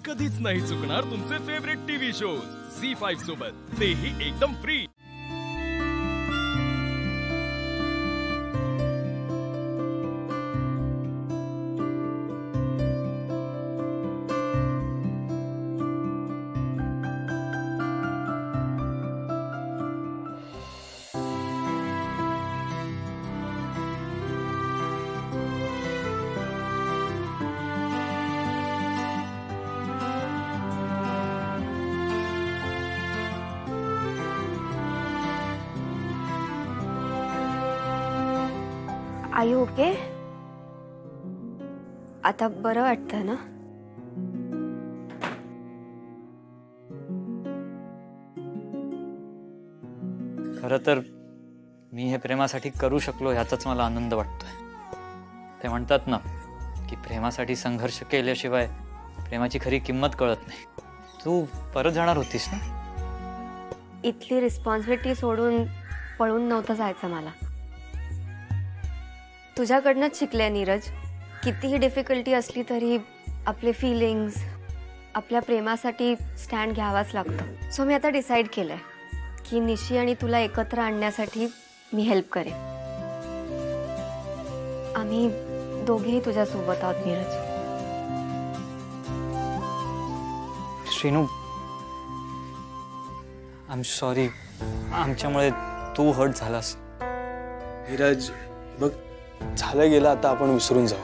कधीच नाही चुकणार तुमचे फेवरेट टीव्ही शोज झी5 सोबत, तेही एकदम फ्री। Are you okay? आता बरं वाटतं ना? खरं तर मी हे प्रेमासाठी करू शकलो याचाच मला आनंद वाटतोय। ते म्हणतात ना की प्रेमासाठी संघर्ष केल्याशिवाय प्रेमाची खरी किंमत कळत नाही। तू परत जाणार होतीस ना? इथली रिस्पॉन्सिबिलिटी सोडून पळून नव्हतं जायचं मला। तुझ्याकडनंच शिकले नीरज, कितीही डिफिकल्टी असली तरी आपले फीलिंग्स, आपल्या प्रेमासाठी स्टँड घ्यावाच लागतो। सो मी आता डिसाईड केलंय की निशी आणि तुला एकत्र आणण्यासाठी मी हेल्प करेन। आम्ही दोघेही तुझ्या सोबत आहोत Neeraj. Sreenu, I am sorry, आमच्यामुळे तू हर्ट झालास। नीरज बघ, झालं गेलं, आता आपण विसरून जाऊ।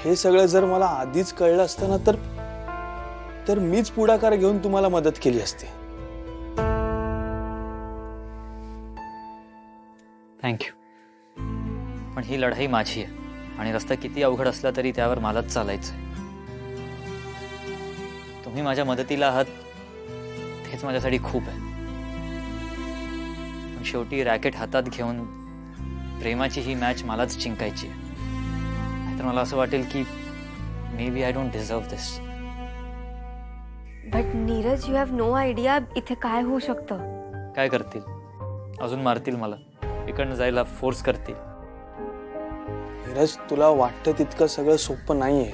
हे सगळं जर मला आधीच कळलं असतं ना तर मीच पुढाकार घेऊन तुम्हाला मदत केली असती। थँक्यू, पण ही लढाई माझी आहे आणि रस्ता किती अवघड असला तरी त्यावर मलाच चालायचंय। तुम्ही माझ्या मदतीला आहात हेच माझ्यासाठी खूप आहे। पण शेवटी रॅकेट हातात घेऊन प्रेमाची ही मॅच मलाच जिंकायची आहे। नाहीतर मला असं वाटेल की maybe I don't deserve this. But Neeraj, you have no idea इथे काय होऊ शकतं। काय करतील? अजून मारतील मला, इकडनं जायला फोर्स करतील। नीरज, तुला वाटतं तितकं सगळं सोपं नाहीये।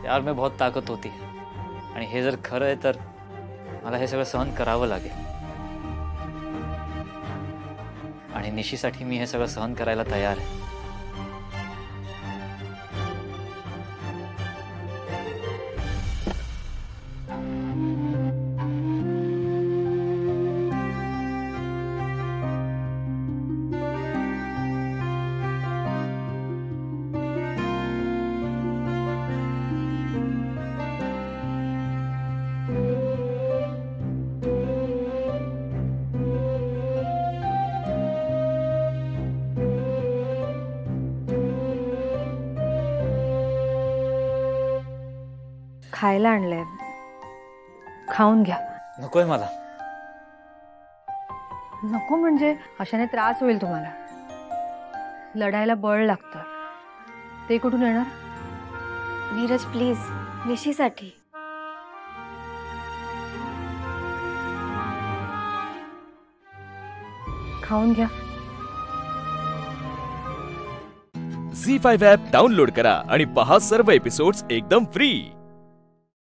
यार में बहुत ताकत होती है आणि हे जर खरं आहे तर मला हे सगळं सहन करावं लागेल आणि निशीसाठी मी हे सगळं सहन करायला तयार आहे। खायला आणलंय, खाऊन घ्या। नकोय मला। नको म्हणजे अशाने त्रास होईल तुम्हाला। लढायला बळ लागतं, ते कुठून येणार? नीरज प्लीज, निशीसाठी। खाऊन घ्या। झी5 ॲप डाउनलोड करा आणि पहा सर्व एपिसोड्स एकदम फ्री।